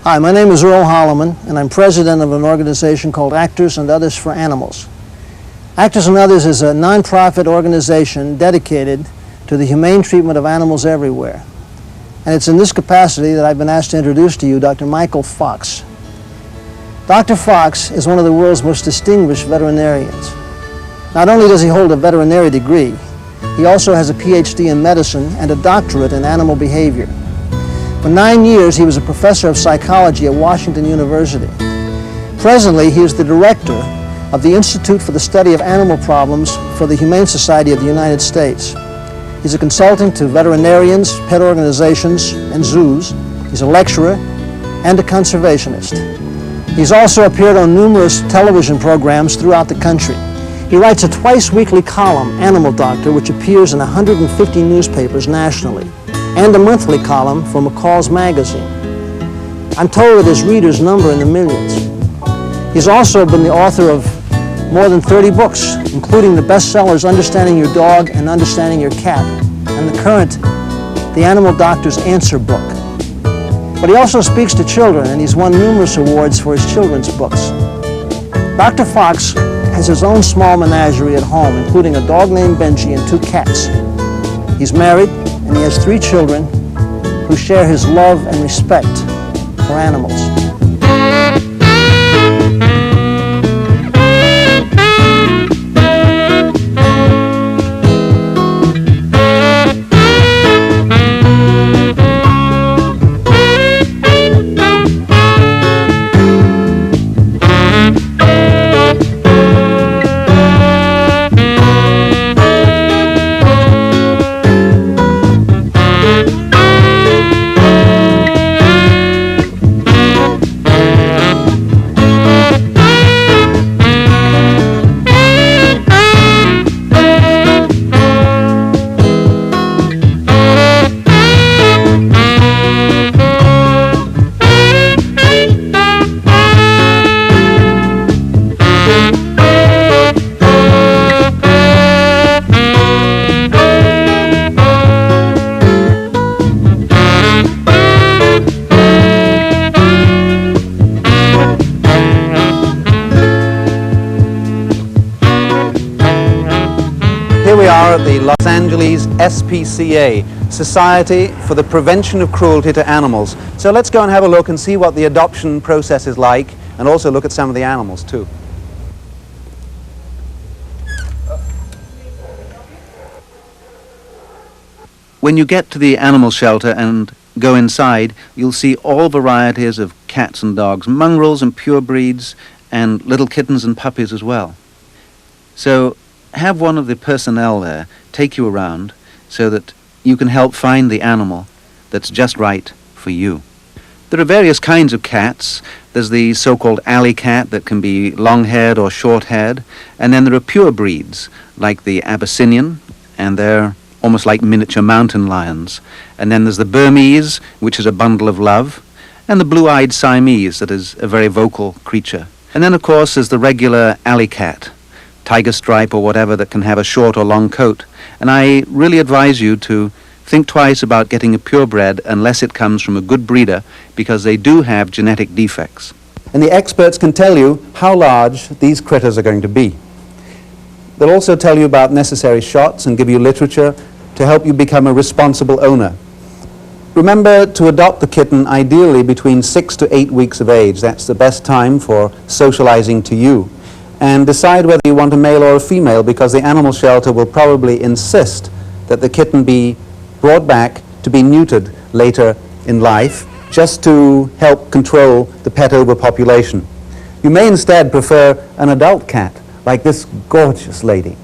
Hi, my name is Earl Holloman, and I'm president of an organization called Actors and Others for Animals. Actors and Others is a nonprofit organization dedicated to the humane treatment of animals everywhere. And it's in this capacity that I've been asked to introduce to you Dr. Michael Fox. Dr. Fox is one of the world's most distinguished veterinarians. Not only does he hold a veterinary degree, he also has a PhD in medicine and a doctorate in animal behavior. For 9 years, he was a professor of psychology at Washington University. Presently, he is the director of the Institute for the Study of Animal Problems for the Humane Society of the United States. He's a consultant to veterinarians, pet organizations, and zoos. He's a lecturer and a conservationist. He's also appeared on numerous television programs throughout the country. He writes a twice-weekly column, Animal Doctor, which appears in 150 newspapers nationally, and a monthly column for McCall's magazine. I'm told that his readers number in the millions. He's also been the author of more than 30 books, including the bestsellers Understanding Your Dog and Understanding Your Cat, and the current The Animal Doctor's Answer book. But he also speaks to children, and he's won numerous awards for his children's books. Dr. Fox has his own small menagerie at home, including a dog named Benji and 2 cats. He's married, and he has 3 children who share his love and respect for animals. Here we are at the Los Angeles SPCA, Society for the Prevention of Cruelty to Animals. So let's go and have a look and see what the adoption process is like, and also look at some of the animals too. When you get to the animal shelter and go inside, you'll see all varieties of cats and dogs, mongrels and purebreds, and little kittens and puppies as well. So have one of the personnel there take you around so that you can help find the animal that's just right for you. There are various kinds of cats. There's the so-called alley cat that can be long-haired or short-haired, and then there are pure breeds like the Abyssinian, and they're almost like miniature mountain lions. And then there's the Burmese, which is a bundle of love, and the blue-eyed Siamese, that is a very vocal creature. And then, of course, there's the regular alley cat, tiger stripe or whatever, that can have a short or long coat. And I really advise you to think twice about getting a purebred unless it comes from a good breeder, because they do have genetic defects. And the experts can tell you how large these critters are going to be. They'll also tell you about necessary shots and give you literature to help you become a responsible owner. Remember to adopt the kitten ideally between 6 to 8 weeks of age. That's the best time for socializing to you. And decide whether you want a male or a female, because the animal shelter will probably insist that the kitten be brought back to be neutered later in life, just to help control the pet overpopulation. You may instead prefer an adult cat, like this gorgeous lady,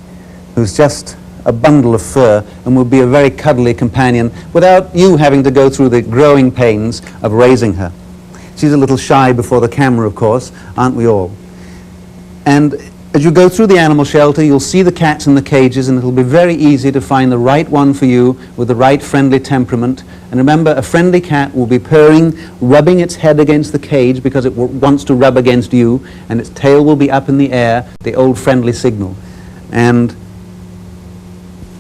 who's just a bundle of fur and will be a very cuddly companion without you having to go through the growing pains of raising her. She's a little shy before the camera, of course, aren't we all? And as you go through the animal shelter, you'll see the cats in the cages, and it'll be very easy to find the right one for you with the right friendly temperament. And remember, a friendly cat will be purring, rubbing its head against the cage because it wants to rub against you, and its tail will be up in the air, the old friendly signal. And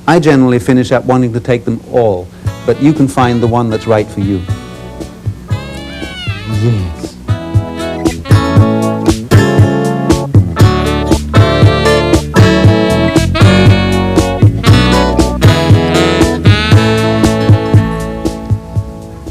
I generally finish up wanting to take them all, but you can find the one that's right for you. Yes.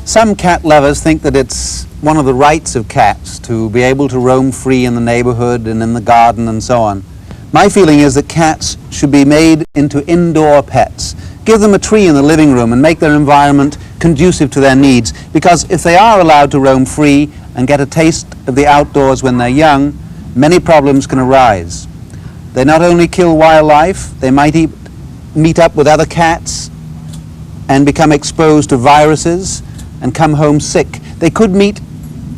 Some cat lovers think that it's one of the rights of cats to be able to roam free in the neighborhood and in the garden and so on. My feeling is that cats should be made into indoor pets. Give them a tree in the living room and make their environment conducive to their needs, because if they are allowed to roam free and get a taste of the outdoors when they're young, many problems can arise. They not only kill wildlife, they might meet up with other cats and become exposed to viruses and come home sick. They could meet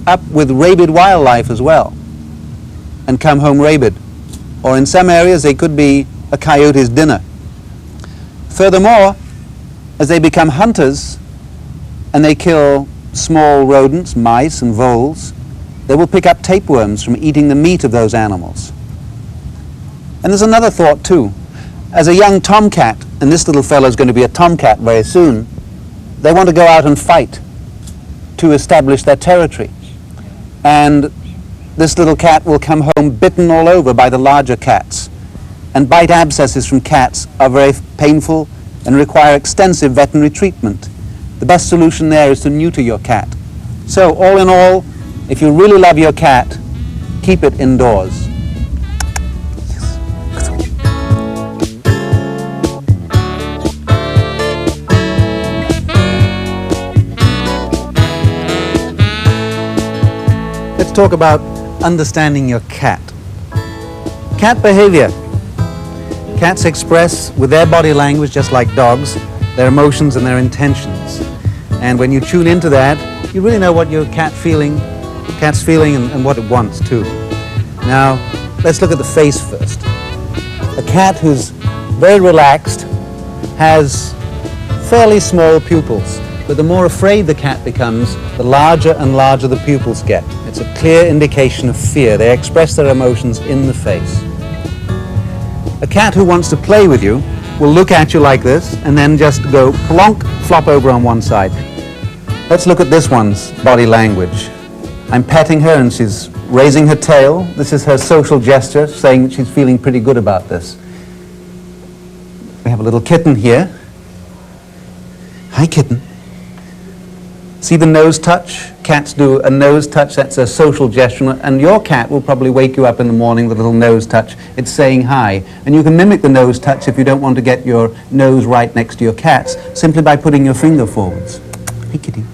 up with rabid wildlife as well and come home rabid. Or in some areas they could be a coyote's dinner. Furthermore, as they become hunters and they kill small rodents, mice and voles, they will pick up tapeworms from eating the meat of those animals. And there's another thought too. As a young tomcat, and this little fellow is going to be a tomcat very soon, they want to go out and fight to establish their territory. And this little cat will come home bitten all over by the larger cats. And bite abscesses from cats are very painful and require extensive veterinary treatment. The best solution there is to neuter your cat. So all in all, if you really love your cat, keep it indoors. Let's talk about understanding your cat. Cat behavior. Cats express with their body language, just like dogs, their emotions and their intentions. And when you tune into that, you really know what your cat's feeling and what it wants too. Now, let's look at the face first. A cat who's very relaxed has fairly small pupils, but the more afraid the cat becomes, the larger and larger the pupils get. It's a clear indication of fear. They express their emotions in the face. A cat who wants to play with you will look at you like this and then just go plonk, flop over on one side. Let's look at this one's body language. I'm petting her and she's raising her tail. This is her social gesture, saying that she's feeling pretty good about this. We have a little kitten here. Hi, kitten. See the nose touch? Cats do a nose touch. That's a social gesture. And your cat will probably wake you up in the morning with a little nose touch. It's saying hi. And you can mimic the nose touch if you don't want to get your nose right next to your cat's, simply by putting your finger forwards. Hey, kitty.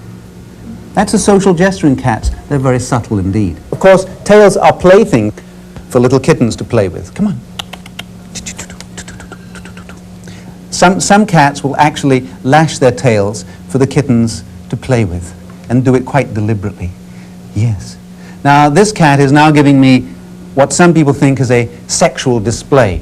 That's a social gesture in cats. They're very subtle indeed. Of course, tails are plaything for little kittens to play with. Come on. Some cats will actually lash their tails for the kittens to play with, and do it quite deliberately. Yes. Now, this cat is now giving me what some people think is a sexual display.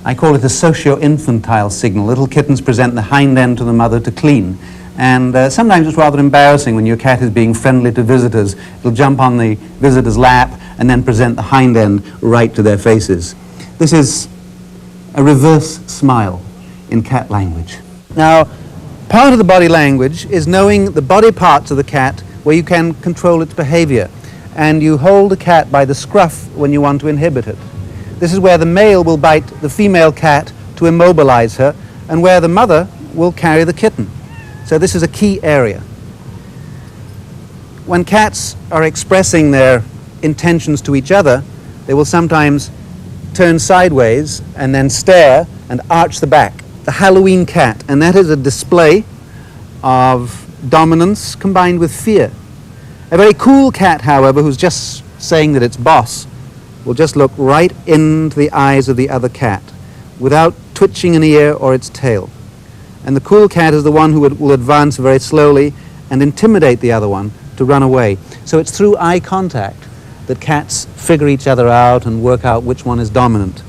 I call it a socio-infantile signal. Little kittens present the hind end to the mother to clean. And sometimes it's rather embarrassing when your cat is being friendly to visitors. It'll jump on the visitor's lap and then present the hind end right to their faces. This is a reverse smile in cat language. Now, part of the body language is knowing the body parts of the cat where you can control its behavior. And you hold the cat by the scruff when you want to inhibit it. This is where the male will bite the female cat to immobilize her, and where the mother will carry the kitten. So this is a key area. When cats are expressing their intentions to each other, they will sometimes turn sideways and then stare and arch the back. The Halloween cat, and that is a display of dominance combined with fear. A very cool cat, however, who's just saying that it's boss, will just look right into the eyes of the other cat without twitching an ear or its tail. And the cool cat is the one who will advance very slowly and intimidate the other one to run away. So it's through eye contact that cats figure each other out and work out which one is dominant.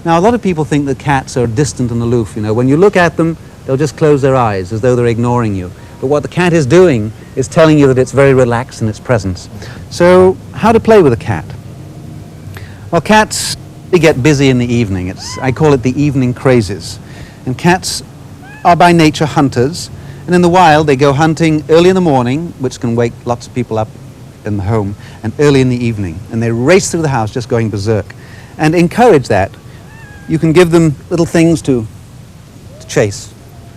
Now, a lot of people think that cats are distant and aloof. You know, when you look at them, they'll just close their eyes as though they're ignoring you. But what the cat is doing is telling you that it's very relaxed in its presence. So, how to play with a cat? Well, cats, they get busy in the evening. I call it the evening crazes. And cats are by nature hunters. And in the wild, they go hunting early in the morning, which can wake lots of people up in the home and early in the evening, and they race through the house just going berserk. And encourage that. You can give them little things to chase.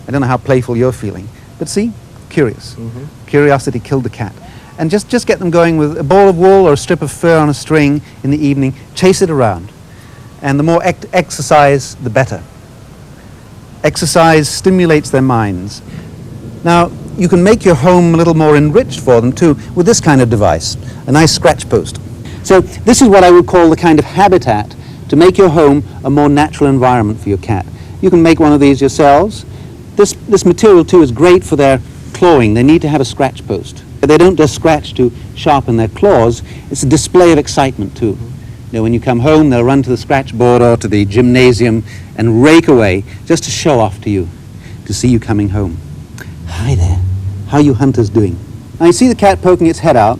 I don't know how playful you're feeling, but see, curious. Curiosity killed the cat. And just get them going with a ball of wool or a strip of fur on a string in the evening, chase it around. And the more exercise, the better. Exercise stimulates their minds. Now, you can make your home a little more enriched for them too with this kind of device, a nice scratch post. So this is what I would call the kind of habitat to make your home a more natural environment for your cat. You can make one of these yourselves. This material too is great for their clawing. They need to have a scratch post. They don't just scratch to sharpen their claws. It's a display of excitement too. You know, when you come home, they'll run to the scratch board or to the gymnasium and rake away just to show off to you, to see you coming home. Hi there. How are you hunters doing? Now you see the cat poking its head out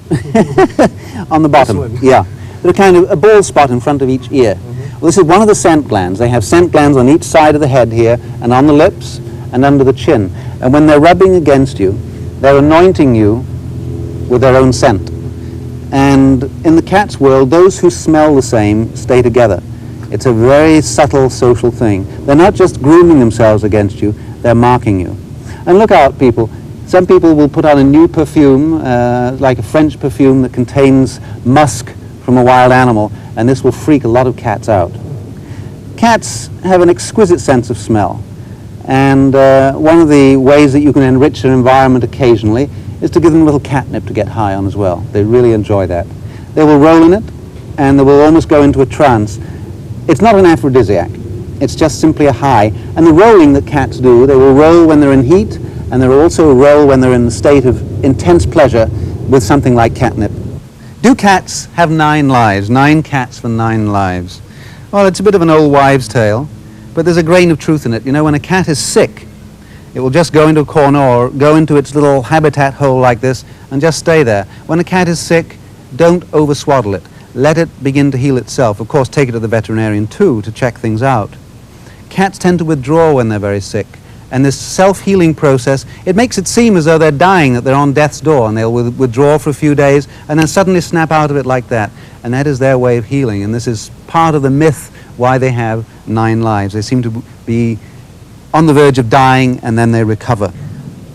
on the bottom. Yeah. There's a kind of a bald spot in front of each ear. Well, this is one of the scent glands. They have scent glands on each side of the head here and on the lips and under the chin. And when they're rubbing against you, they're anointing you with their own scent. And in the cat's world, those who smell the same stay together. It's a very subtle social thing. They're not just grooming themselves against you, they're marking you. And look out, people. Some people will put on a new perfume, like a French perfume that contains musk from a wild animal, and this will freak a lot of cats out. Cats have an exquisite sense of smell, and one of the ways that you can enrich an environment occasionally is to give them a little catnip to get high on as well. They really enjoy that. They will roll in it, and they will almost go into a trance. It's not an aphrodisiac. It's just simply a high. And the rolling that cats do, they will roll when they're in heat, and they will also roll when they're in a state of intense pleasure with something like catnip. Do cats have 9 lives? 9 cats for 9 lives? Well, it's a bit of an old wives' tale, but there's a grain of truth in it. You know, when a cat is sick, it will just go into a corner or go into its little habitat hole like this and just stay there. When a cat is sick, don't over-swaddle it. Let it begin to heal itself. Of course, take it to the veterinarian too to check things out. Cats tend to withdraw when they're very sick. And this self-healing process, it makes it seem as though they're dying, that they're on death's door, and they'll withdraw for a few days and then suddenly snap out of it like that. And that is their way of healing. And this is part of the myth why they have 9 lives. They seem to be on the verge of dying and then they recover.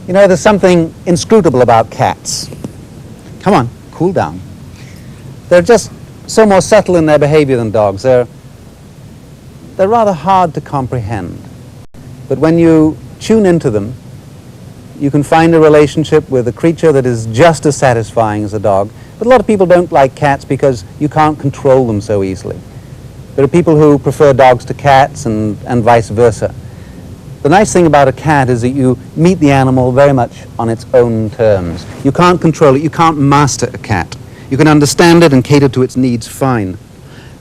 You know, there's something inscrutable about cats. Come on, cool down. They're just so more subtle in their behavior than dogs. They're rather hard to comprehend. But when you tune into them, you can find a relationship with a creature that is just as satisfying as a dog. But a lot of people don't like cats because you can't control them so easily. There are people who prefer dogs to cats and vice versa. The nice thing about a cat is that you meet the animal very much on its own terms. You can't control it, you can't master a cat. You can understand it and cater to its needs fine.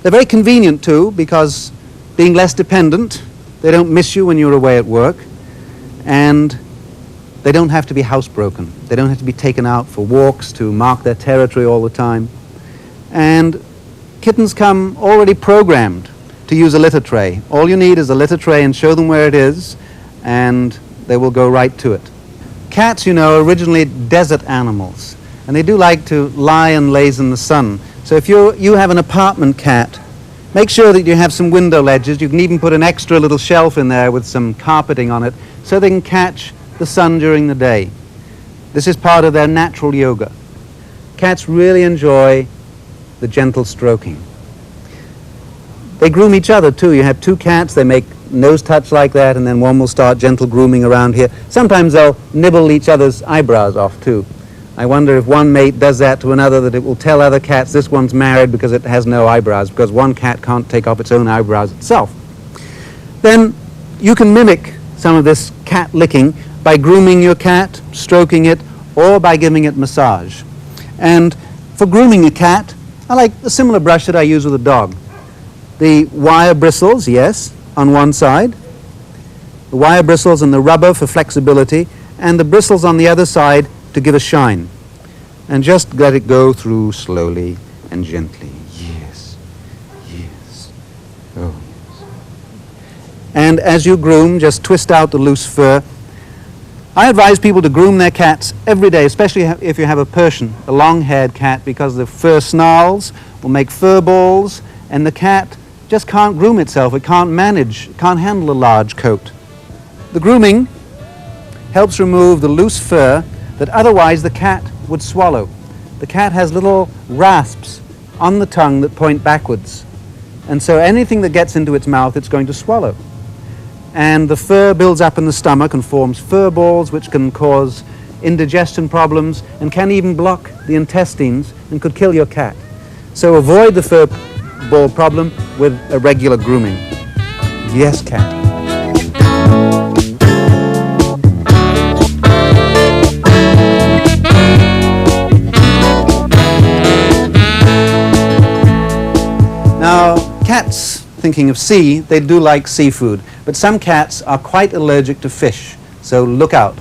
They're very convenient too, because being less dependent, they don't miss you when you're away at work, and they don't have to be housebroken. They don't have to be taken out for walks to mark their territory all the time. And kittens come already programmed to use a litter tray. All you need is a litter tray and show them where it is, and they will go right to it. Cats, you know, are originally desert animals, and they do like to lie and laze in the sun. So if you have an apartment cat, make sure that you have some window ledges. You can even put an extra little shelf in there with some carpeting on it so they can catch the sun during the day. This is part of their natural yoga. Cats really enjoy the gentle stroking. They groom each other too. You have 2 cats, they make nose touch like that, and then one will start gentle grooming around here. Sometimes they'll nibble each other's eyebrows off too. I wonder if one mate does that to another, that it will tell other cats this one's married because it has no eyebrows, because one cat can't take off its own eyebrows itself. Then you can mimic some of this cat licking by grooming your cat, stroking it, or by giving it massage. And for grooming a cat, I like a similar brush that I use with a dog. The wire bristles, yes, on one side, the wire bristles and the rubber for flexibility, and the bristles on the other side to give a shine. And just let it go through slowly and gently. Yes, yes, oh yes. And as you groom, just twist out the loose fur. I advise people to groom their cats every day, especially if you have a Persian, a long-haired cat, because the fur snarls, will make fur balls, and the cat just can't groom itself. It can't manage, can't handle a large coat. The grooming helps remove the loose fur that otherwise the cat would swallow. The cat has little rasps on the tongue that point backwards, and so anything that gets into its mouth it's going to swallow. And the fur builds up in the stomach and forms fur balls, which can cause indigestion problems and can even block the intestines and could kill your cat. So avoid the fur ball problem with a regular grooming. Yes, cat. Now, cats, thinking of sea, they do like seafood, but some cats are quite allergic to fish, so look out.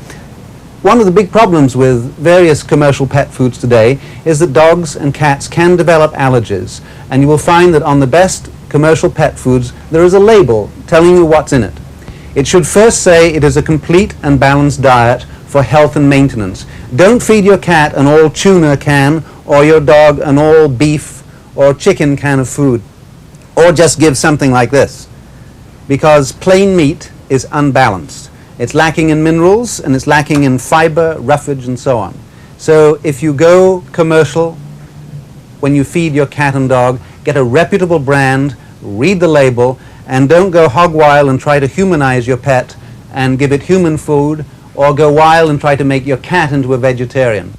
One of the big problems with various commercial pet foods today is that dogs and cats can develop allergies, and you will find that on the best commercial pet foods there is a label telling you what's in it. It should first say it is a complete and balanced diet for health and maintenance. Don't feed your cat an all tuna can or your dog an all beef or chicken can of food, or just give something like this, because plain meat is unbalanced. It's lacking in minerals and it's lacking in fiber, roughage, and so on. So if you go commercial when you feed your cat and dog, get a reputable brand, read the label, and don't go hog wild and try to humanize your pet and give it human food, or go wild and try to make your cat into a vegetarian.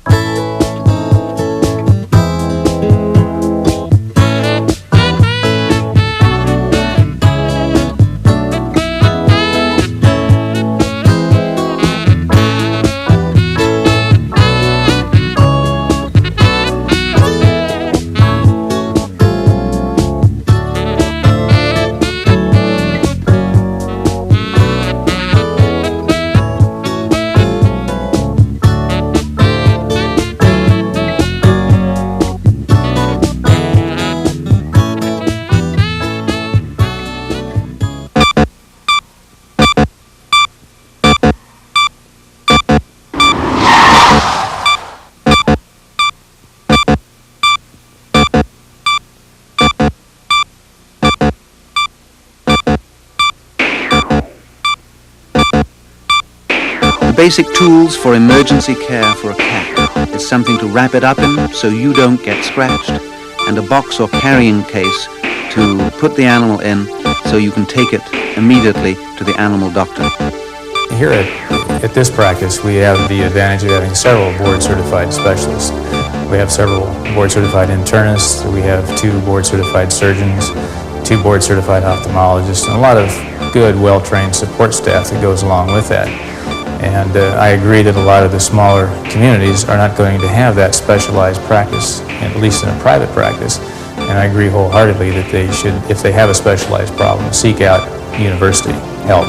Basic tools for emergency care for a cat is something to wrap it up in so you don't get scratched, and a box or carrying case to put the animal in so you can take it immediately to the animal doctor. Here at this practice, we have the advantage of having several board-certified specialists. We have several board-certified internists, we have 2 board-certified surgeons, 2 board-certified ophthalmologists, and a lot of good, well-trained support staff that goes along with that. And I agree that a lot of the smaller communities are not going to have that specialized practice, at least in a private practice. And I agree wholeheartedly that they should, if they have a specialized problem, seek out university help.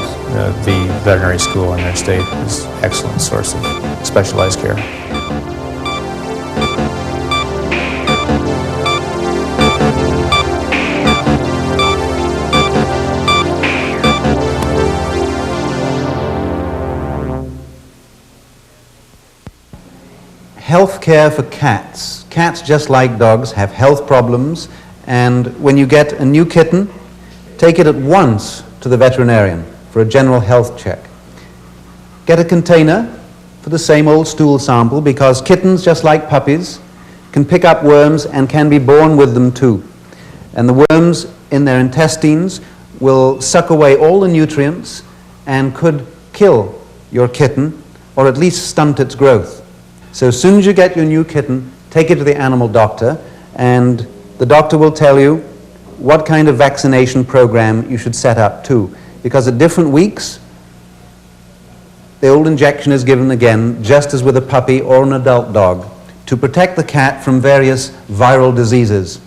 The veterinary school in their state is an excellent source of specialized care. Health care for cats. Cats, just like dogs, have health problems, and when you get a new kitten, take it at once to the veterinarian for a general health check. Get a container for the same old stool sample, because kittens, just like puppies, can pick up worms and can be born with them too. And the worms in their intestines will suck away all the nutrients and could kill your kitten, or at least stunt its growth. So as soon as you get your new kitten, take it to the animal doctor, and the doctor will tell you what kind of vaccination program you should set up too. Because at different weeks, the old injection is given again, just as with a puppy or an adult dog, to protect the cat from various viral diseases.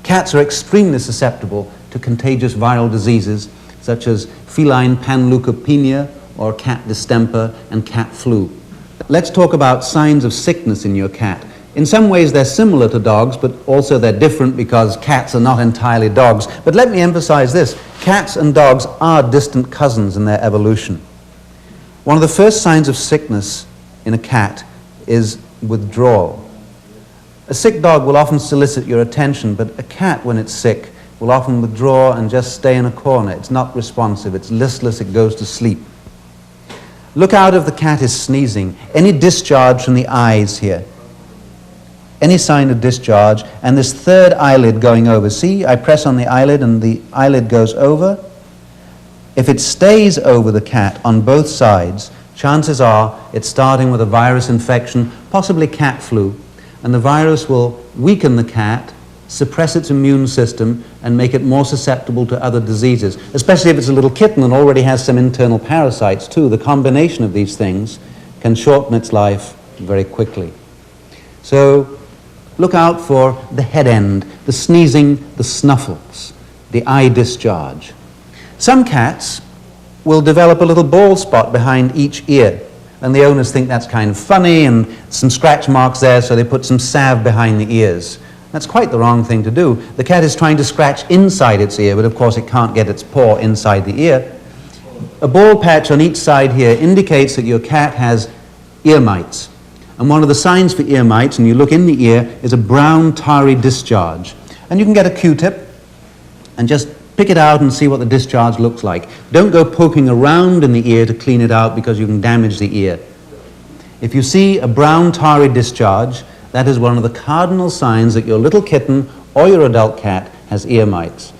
Cats are extremely susceptible to contagious viral diseases, such as feline panleukopenia, or cat distemper, and cat flu. Let's talk about signs of sickness in your cat. In some ways they're similar to dogs, but also they're different because cats are not entirely dogs. But let me emphasize this: cats and dogs are distant cousins in their evolution. One of the first signs of sickness in a cat is withdrawal. A sick dog will often solicit your attention, but a cat, when it's sick, will often withdraw and just stay in a corner. It's not responsive, it's listless, it goes to sleep. Look out if the cat is sneezing. Any discharge from the eyes here. Any sign of discharge, and this third eyelid going over. See, I press on the eyelid and the eyelid goes over. If it stays over the cat on both sides, chances are it's starting with a virus infection, possibly cat flu, and the virus will weaken the cat, suppress its immune system, and make it more susceptible to other diseases, especially if it's a little kitten and already has some internal parasites too. The combination of these things can shorten its life very quickly. So look out for the head end, the sneezing, the snuffles, the eye discharge. Some cats will develop a little bald spot behind each ear, and the owners think that's kind of funny, and some scratch marks there, so they put some salve behind the ears. That's quite the wrong thing to do. The cat is trying to scratch inside its ear, but of course it can't get its paw inside the ear. A bald patch on each side here indicates that your cat has ear mites. And one of the signs for ear mites, and you look in the ear, is a brown tarry discharge. And you can get a Q-tip and just pick it out and see what the discharge looks like. Don't go poking around in the ear to clean it out because you can damage the ear. If you see a brown tarry discharge, that is one of the cardinal signs that your little kitten or your adult cat has ear mites.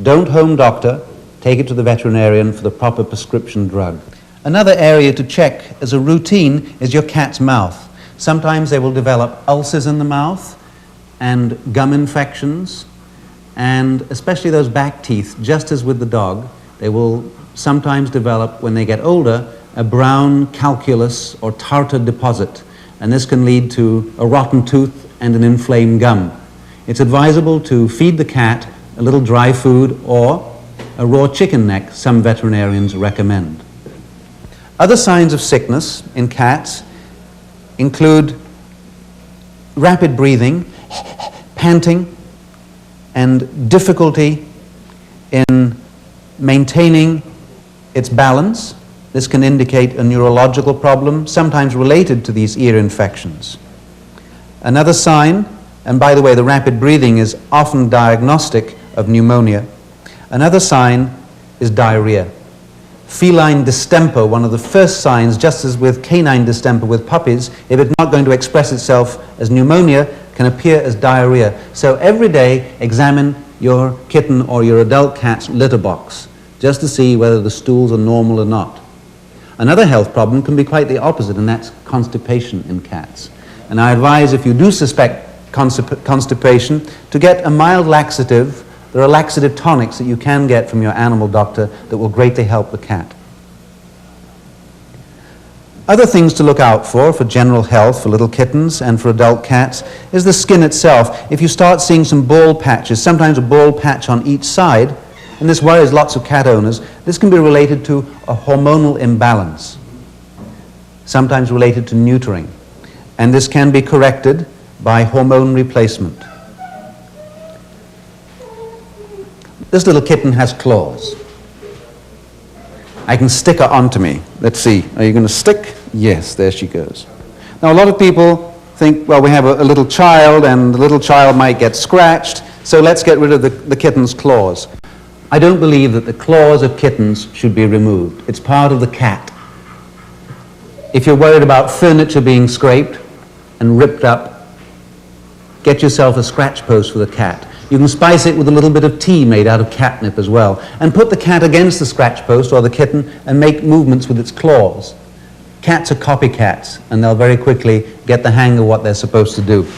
Don't home doctor, take it to the veterinarian for the proper prescription drug. Another area to check as a routine is your cat's mouth. Sometimes they will develop ulcers in the mouth and gum infections, and especially those back teeth, just as with the dog, they will sometimes develop, when they get older, a brown calculus or tartar deposit, and this can lead to a rotten tooth and an inflamed gum. It's advisable to feed the cat a little dry food or a raw chicken neck, some veterinarians recommend. Other signs of sickness in cats include rapid breathing, panting, and difficulty in maintaining its balance. This can indicate a neurological problem, sometimes related to these ear infections. Another sign, and by the way, the rapid breathing is often diagnostic of pneumonia. Another sign is diarrhea. Feline distemper, one of the first signs, just as with canine distemper with puppies, if it's not going to express itself as pneumonia, can appear as diarrhea. So every day, examine your kitten or your adult cat's litter box, just to see whether the stools are normal or not. Another health problem can be quite the opposite, and that's constipation in cats. And I advise, if you do suspect constipation, to get a mild laxative. There are laxative tonics that you can get from your animal doctor that will greatly help the cat. Other things to look out for general health for little kittens and for adult cats is the skin itself. If you start seeing some bald patches, sometimes a bald patch on each side, and this worries lots of cat owners, this can be related to a hormonal imbalance, sometimes related to neutering, and this can be corrected by hormone replacement. This little kitten has claws. I can stick her onto me. Let's see. Are you going to stick? Yes, there she goes. Now, a lot of people think, well, we have a little child, and the little child might get scratched, so let's get rid of the kitten's claws. I don't believe that the claws of kittens should be removed. It's part of the cat. If you're worried about furniture being scraped and ripped up, get yourself a scratch post for the cat. You can spice it with a little bit of tea made out of catnip as well, and put the cat against the scratch post or the kitten and make movements with its claws. Cats are copycats, and they'll very quickly get the hang of what they're supposed to do.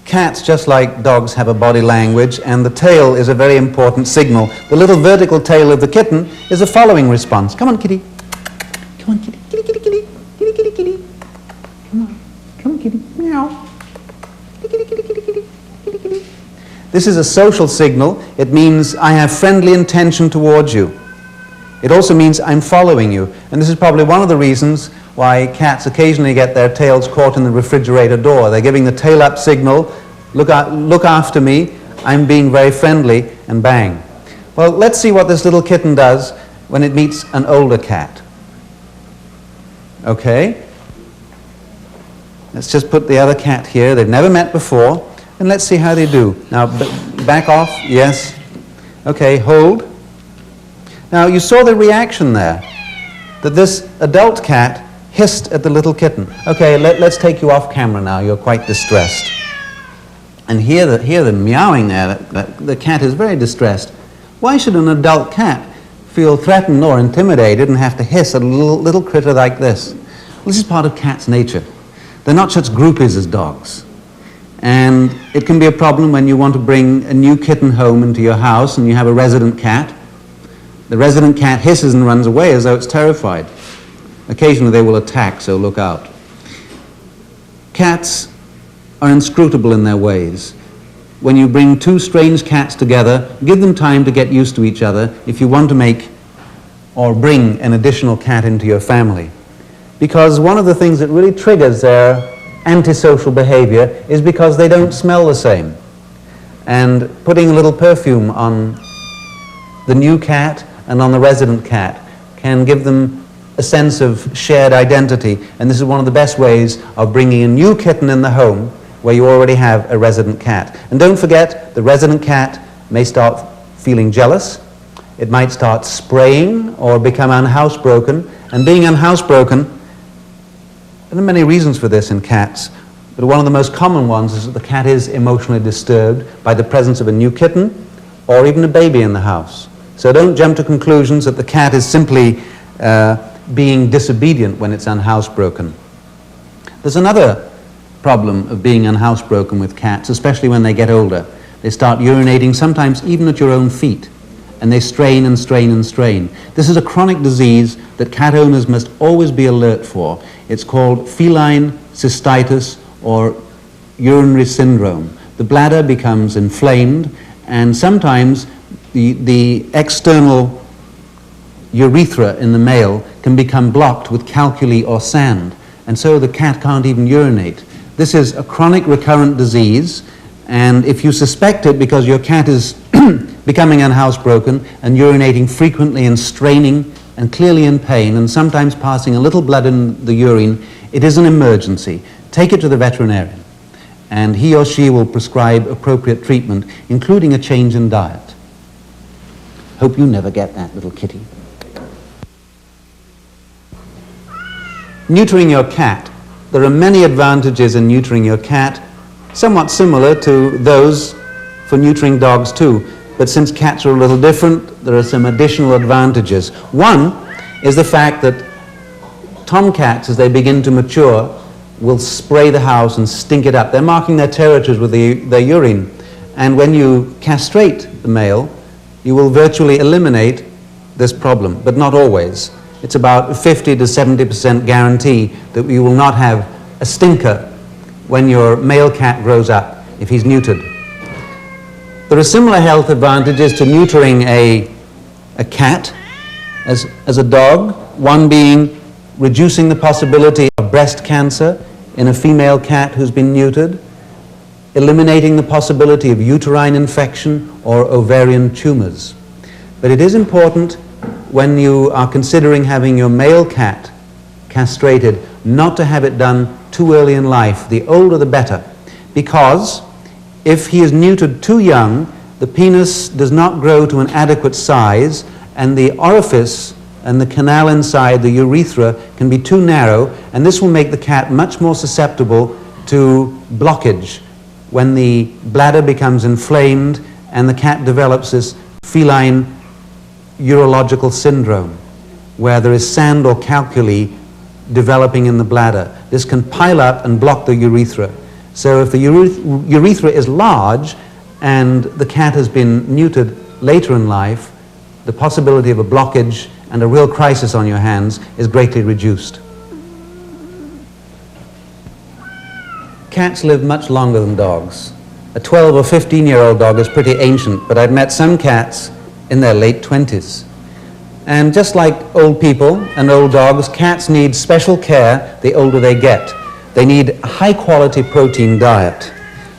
Cats, just like dogs, have a body language, and the tail is a very important signal. The little vertical tail of the kitten is a following response. Come on, kitty. Come on, kitty. Kitty, kitty, kitty. Kitty, kitty, kitty. Come on. Come on, kitty. Meow. This is a social signal. It means I have friendly intention towards you. It also means I'm following you. And this is probably one of the reasons why cats occasionally get their tails caught in the refrigerator door. They're giving the tail up signal, look after me, I'm being very friendly, and bang. Well, let's see what this little kitten does when it meets an older cat. Okay? Let's just put the other cat here. They've never met before, and let's see how they do. Now, back off. Yes. Okay, hold. Now, you saw the reaction there, that this adult cat hissed at the little kitten. Okay, let's take you off camera now. You're quite distressed. And hear the meowing there. The cat is very distressed. Why should an adult cat feel threatened or intimidated and have to hiss at a little critter like this? Well, this is part of cats' nature. They're not such groupies as dogs. And it can be a problem when you want to bring a new kitten home into your house and you have a resident cat. The resident cat hisses and runs away as though it's terrified. Occasionally they will attack, so look out. Cats are inscrutable in their ways. When you bring two strange cats together, give them time to get used to each other if you want to make or bring an additional cat into your family. Because one of the things that really triggers their antisocial behavior is because they don't smell the same. And putting a little perfume on the new cat and on the resident cat can give them a sense of shared identity, and this is one of the best ways of bringing a new kitten in the home where you already have a resident cat. And don't forget, the resident cat may start feeling jealous, it might start spraying or become unhousebroken, and being unhousebroken, there are many reasons for this in cats, but one of the most common ones is that the cat is emotionally disturbed by the presence of a new kitten or even a baby in the house. So don't jump to conclusions that the cat is simply being disobedient when it's unhousebroken. There's another problem of being unhousebroken with cats, especially when they get older. They start urinating, sometimes even at your own feet, and they strain and strain and strain. This is a chronic disease that cat owners must always be alert for. It's called feline cystitis or urinary syndrome. The bladder becomes inflamed, and sometimes the external urethra in the male can become blocked with calculi or sand, and so the cat can't even urinate. This is a chronic recurrent disease, and if you suspect it because your cat is becoming unhousebroken and urinating frequently and straining and clearly in pain and sometimes passing a little blood in the urine, it is an emergency. Take it to the veterinarian, and he or she will prescribe appropriate treatment, including a change in diet. Hope you never get that, little kitty. Neutering your cat. There are many advantages in neutering your cat, somewhat similar to those for neutering dogs too. But since cats are a little different, there are some additional advantages. One is the fact that tomcats, as they begin to mature, will spray the house and stink it up. They're marking their territories with their urine. And when you castrate the male, you will virtually eliminate this problem, but not always. It's about 50 to 70% guarantee that you will not have a stinker when your male cat grows up, if he's neutered. There are similar health advantages to neutering a cat as a dog, one being reducing the possibility of breast cancer in a female cat who's been neutered, eliminating the possibility of uterine infection or ovarian tumors. But it is important when you are considering having your male cat castrated not to have it done too early in life. The older the better, because if he is neutered too young, the penis does not grow to an adequate size, and the orifice and the canal inside, the urethra, can be too narrow, and this will make the cat much more susceptible to blockage when the bladder becomes inflamed and the cat develops this feline urological syndrome, where there is sand or calculi developing in the bladder. This can pile up and block the urethra. So if the urethra is large and the cat has been neutered later in life, the possibility of a blockage and a real crisis on your hands is greatly reduced. Cats live much longer than dogs. A 12 or 15-year-old dog is pretty ancient, but I've met some cats in their late 20s. And just like old people and old dogs, cats need special care the older they get. They need a high-quality protein diet.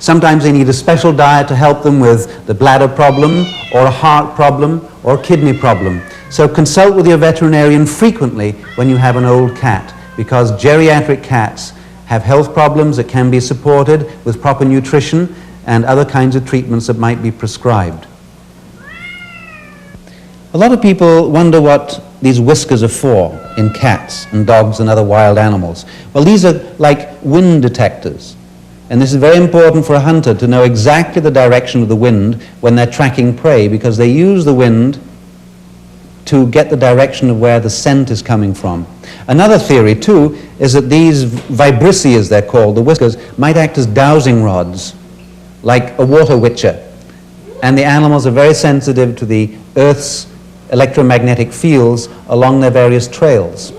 Sometimes they need a special diet to help them with the bladder problem, or a heart problem, or kidney problem. So consult with your veterinarian frequently when you have an old cat, because geriatric cats have health problems that can be supported with proper nutrition and other kinds of treatments that might be prescribed. A lot of people wonder what these whiskers are for in cats and dogs and other wild animals. Well, these are like wind detectors. And this is very important for a hunter to know exactly the direction of the wind when they're tracking prey, because they use the wind to get the direction of where the scent is coming from. Another theory, too, is that these vibrissae, as they're called, the whiskers, might act as dowsing rods, like a water witcher. And the animals are very sensitive to the Earth's electromagnetic fields along their various trails.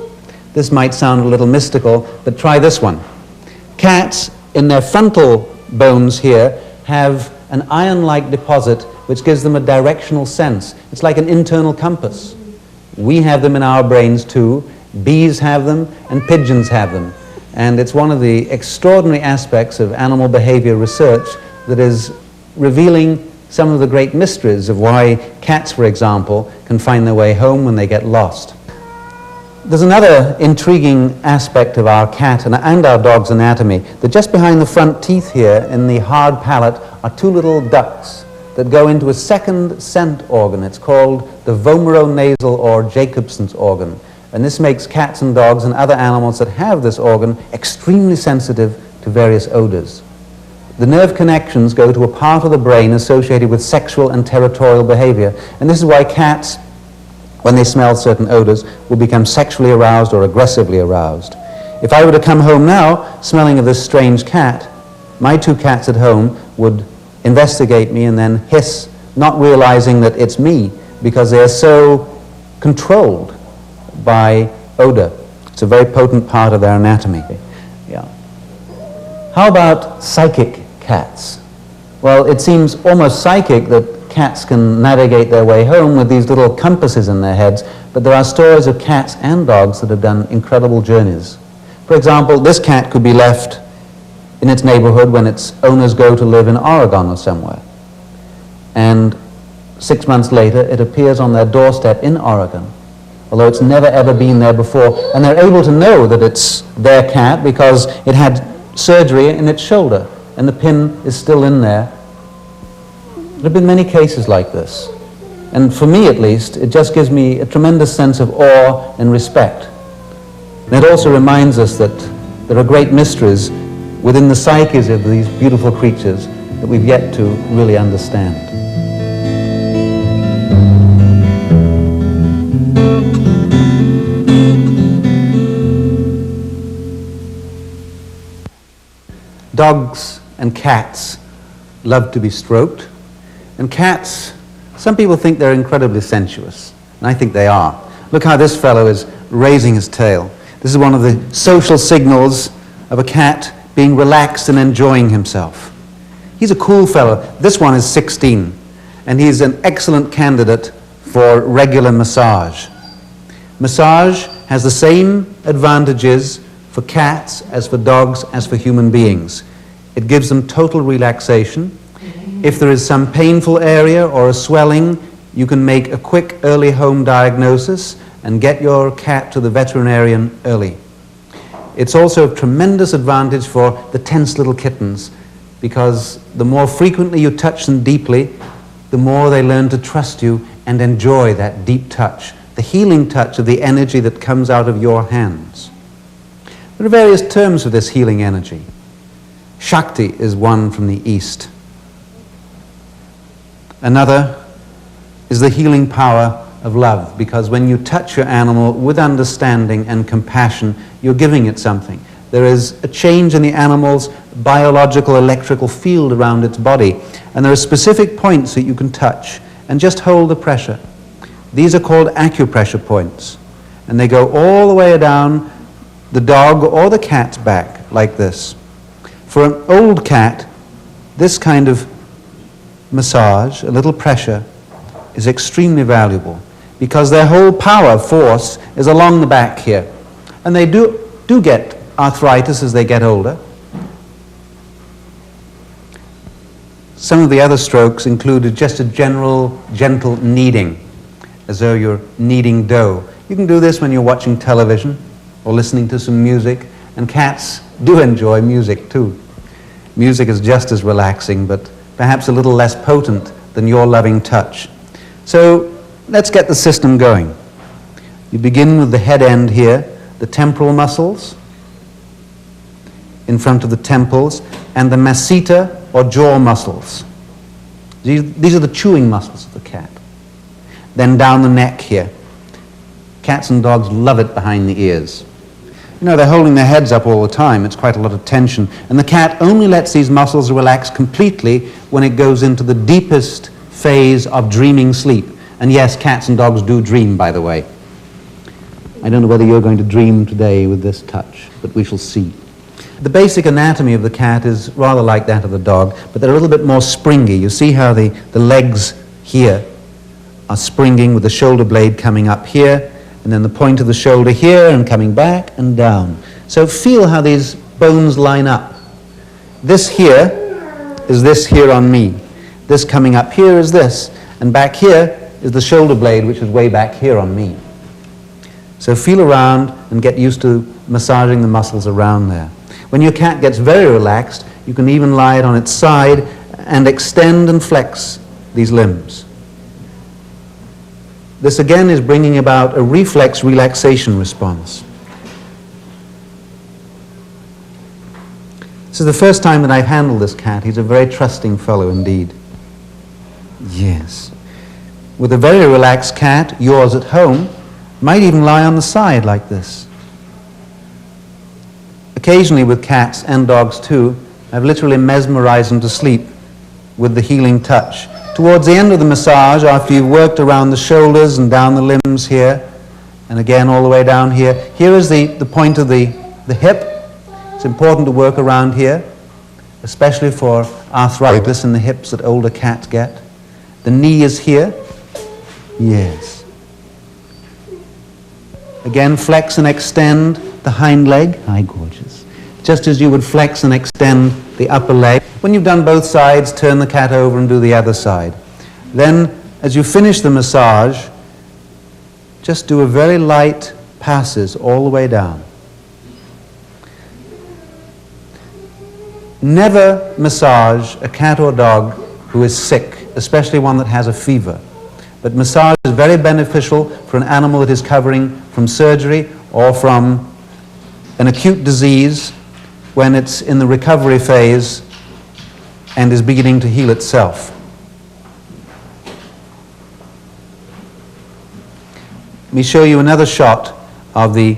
This might sound a little mystical, but try this one. Cats, in their frontal bones here, have an iron-like deposit which gives them a directional sense. It's like an internal compass. We have them in our brains too. Bees have them, and pigeons have them. And it's one of the extraordinary aspects of animal behavior research that is revealing some of the great mysteries of why cats, for example, can find their way home when they get lost. There's another intriguing aspect of our cat and our dog's anatomy, that just behind the front teeth here in the hard palate are two little ducts that go into a second scent organ. It's called the vomeronasal or Jacobson's organ. And this makes cats and dogs and other animals that have this organ extremely sensitive to various odors. The nerve connections go to a part of the brain associated with sexual and territorial behavior. And this is why cats, when they smell certain odors, will become sexually aroused or aggressively aroused. If I were to come home now smelling of this strange cat, my two cats at home would investigate me and then hiss, not realizing that it's me, because they're so controlled by odor. It's a very potent part of their anatomy. Yeah. How about psychic cats? Well, it seems almost psychic that cats can navigate their way home with these little compasses in their heads, but there are stories of cats and dogs that have done incredible journeys. For example, this cat could be left in its neighborhood when its owners go to live in Oregon or somewhere. And 6 months later, it appears on their doorstep in Oregon, although it's never ever been there before, and they're able to know that it's their cat because it had surgery in its shoulder, and the pin is still in there. There have been many cases like this, and for me at least, it just gives me a tremendous sense of awe and respect. And it also reminds us that there are great mysteries within the psyches of these beautiful creatures that we've yet to really understand. Dogs and cats love to be stroked, and cats, some people think they're incredibly sensuous, and I think they are. Look how this fellow is raising his tail. This is one of the social signals of a cat being relaxed and enjoying himself. He's a cool fellow. This one is 16, and he's an excellent candidate for regular massage. Massage has the same advantages for cats as for dogs as for human beings. It gives them total relaxation. If there is some painful area or a swelling, you can make a quick early home diagnosis and get your cat to the veterinarian early. It's also a tremendous advantage for the tense little kittens, because the more frequently you touch them deeply, the more they learn to trust you and enjoy that deep touch, the healing touch of the energy that comes out of your hands. There are various terms for this healing energy. Shakti is one from the East. Another is the healing power of love, because when you touch your animal with understanding and compassion, you're giving it something. There is a change in the animal's biological electrical field around its body, and there are specific points that you can touch and just hold the pressure. These are called acupressure points, and they go all the way down the dog or the cat's back like this. For an old cat, this kind of massage, a little pressure, is extremely valuable, because their whole power, force, is along the back here. And they do get arthritis as they get older. Some of the other strokes included just a general, gentle kneading, as though you're kneading dough. You can do this when you're watching television or listening to some music, and cats do enjoy music too. Music is just as relaxing, but perhaps a little less potent than your loving touch. So let's get the system going. You begin with the head end here, the temporal muscles in front of the temples, and the masseter or jaw muscles. These are the chewing muscles of the cat. Then down the neck here. Cats and dogs love it behind the ears. You know, they're holding their heads up all the time. It's quite a lot of tension. And the cat only lets these muscles relax completely when it goes into the deepest phase of dreaming sleep. And yes, cats and dogs do dream, by the way. I don't know whether you're going to dream today with this touch, but we shall see. The basic anatomy of the cat is rather like that of the dog, but they're a little bit more springy. You see how the legs here are springing with the shoulder blade coming up here, and then the point of the shoulder here and coming back and down. So feel how these bones line up. This here is this here on me. This coming up here is this. And back here is the shoulder blade, which is way back here on me. So feel around and get used to massaging the muscles around there. When your cat gets very relaxed, you can even lie it on its side and extend and flex these limbs. This again is bringing about a reflex relaxation response. This is the first time that I've handled this cat. He's a very trusting fellow indeed. Yes. With a very relaxed cat, yours at home, might even lie on the side like this. Occasionally with cats and dogs too, I've literally mesmerized them to sleep with the healing touch. Towards the end of the massage, after you've worked around the shoulders and down the limbs here, and again all the way down here, here is the point of the hip. It's important to work around here, especially for arthritis in the hips that older cats get. The knee is here. Yes. Again, flex and extend the hind leg. Hi, gorgeous. Just as you would flex and extend the upper leg. When you've done both sides, turn the cat over and do the other side. Then, as you finish the massage, just do a very light passes all the way down. Never massage a cat or dog who is sick, especially one that has a fever. But massage is very beneficial for an animal that is recovering from surgery or from an acute disease when it's in the recovery phase and is beginning to heal itself. Let me show you another shot of the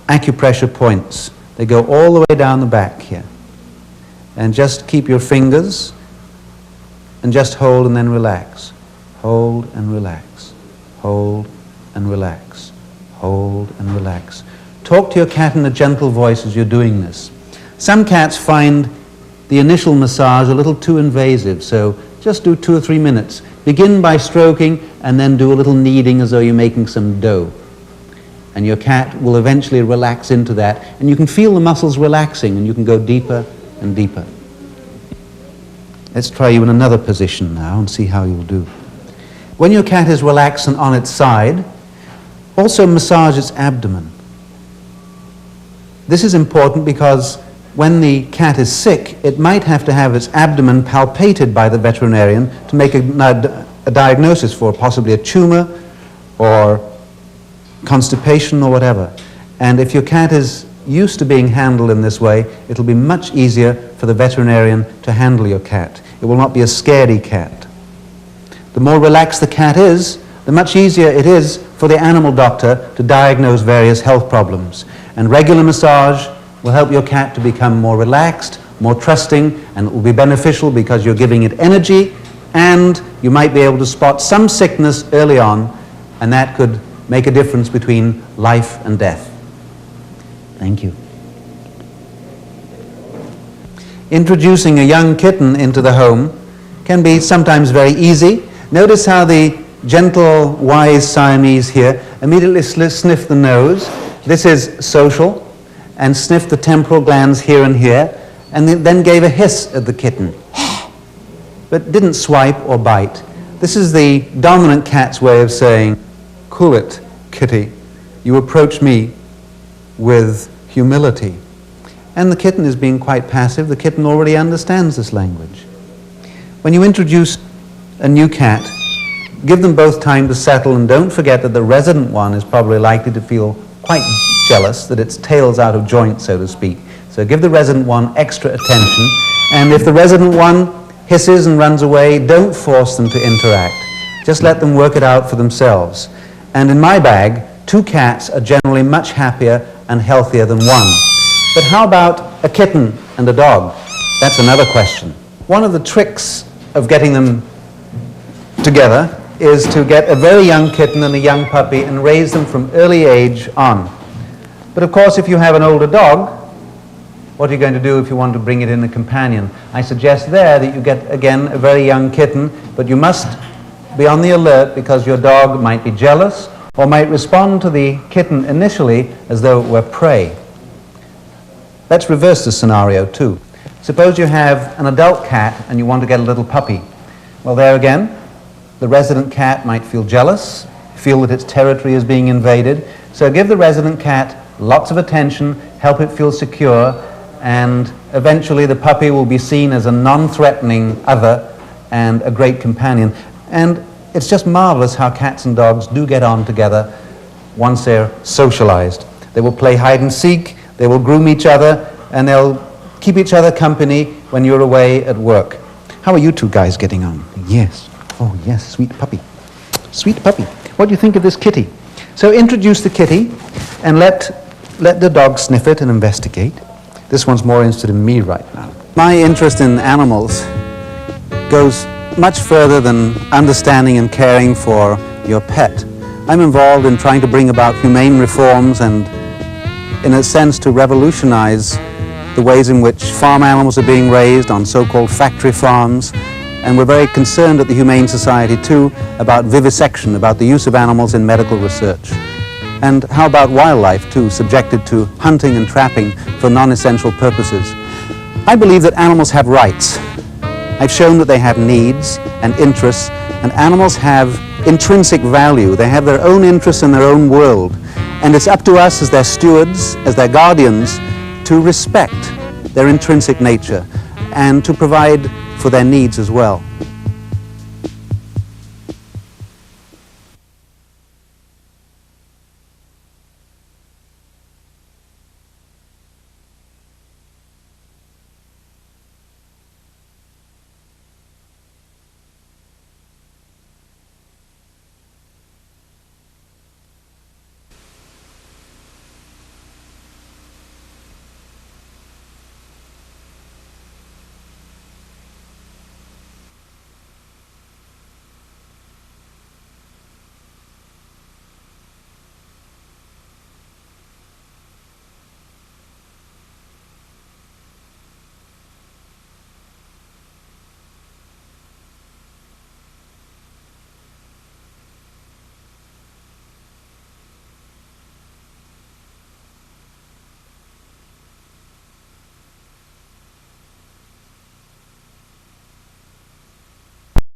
acupressure points. They go all the way down the back here. And just keep your fingers and just hold and then relax. Hold and relax. Hold and relax. Hold and relax. Talk to your cat in a gentle voice as you're doing this. Some cats find the initial massage a little too invasive, so just do 2 or 3 minutes. Begin by stroking and then do a little kneading as though you're making some dough. And your cat will eventually relax into that, and you can feel the muscles relaxing, and you can go deeper and deeper. Let's try you in another position now and see how you'll do. When your cat is relaxed and on its side, also massage its abdomen. This is important because when the cat is sick, it might have to have its abdomen palpated by the veterinarian to make a diagnosis for possibly a tumor or constipation or whatever. And if your cat is used to being handled in this way, it'll be much easier for the veterinarian to handle your cat. It will not be a scaredy cat. The more relaxed the cat is, the much easier it is for the animal doctor to diagnose various health problems. And regular massage will help your cat to become more relaxed, more trusting, and it will be beneficial because you're giving it energy, and you might be able to spot some sickness early on, and that could make a difference between life and death. Thank you. Introducing a young kitten into the home can be sometimes very easy. Notice how the gentle, wise Siamese here immediately sniff the nose. This is social, and sniff the temporal glands here and here, and then gave a hiss at the kitten. but didn't swipe or bite. This is the dominant cat's way of saying, "Cool it, kitty. You approach me with humility." And the kitten is being quite passive. The kitten already understands this language. When you introduce a new cat, give them both time to settle, and don't forget that the resident one is probably likely to feel quite jealous, that its tail's out of joint, so to speak. So give the resident one extra attention, and if the resident one hisses and runs away, don't force them to interact. Just let them work it out for themselves. And in my bag, 2 cats are generally much happier and healthier than 1. But how about a kitten and a dog? That's another question. One of the tricks of getting them together is to get a very young kitten and a young puppy and raise them from early age on. But of course, if you have an older dog, what are you going to do if you want to bring it in a companion? I suggest there that you get, again, a very young kitten, but you must be on the alert because your dog might be jealous or might respond to the kitten initially as though it were prey. Let's reverse the scenario too. Suppose you have an adult cat and you want to get a little puppy. Well, there again, the resident cat might feel jealous, feel that its territory is being invaded. So give the resident cat lots of attention, help it feel secure, and eventually the puppy will be seen as a non-threatening other and a great companion. And it's just marvelous how cats and dogs do get on together once they're socialized. They will play hide and seek, they will groom each other, and they'll keep each other company when you're away at work. How are you 2 guys getting on? Yes. Oh, yes, sweet puppy. Sweet puppy. What do you think of this kitty? So introduce the kitty and let the dog sniff it and investigate. This one's more interested in me right now. My interest in animals goes much further than understanding and caring for your pet. I'm involved in trying to bring about humane reforms and, in a sense, to revolutionize the ways in which farm animals are being raised on so-called factory farms. And we're very concerned at the Humane Society, too, about vivisection, about the use of animals in medical research. And how about wildlife, too, subjected to hunting and trapping for non-essential purposes? I believe that animals have rights. I've shown that they have needs and interests, and animals have intrinsic value. They have their own interests in their own world. And it's up to us as their stewards, as their guardians, to respect their intrinsic nature and to provide for their needs as well.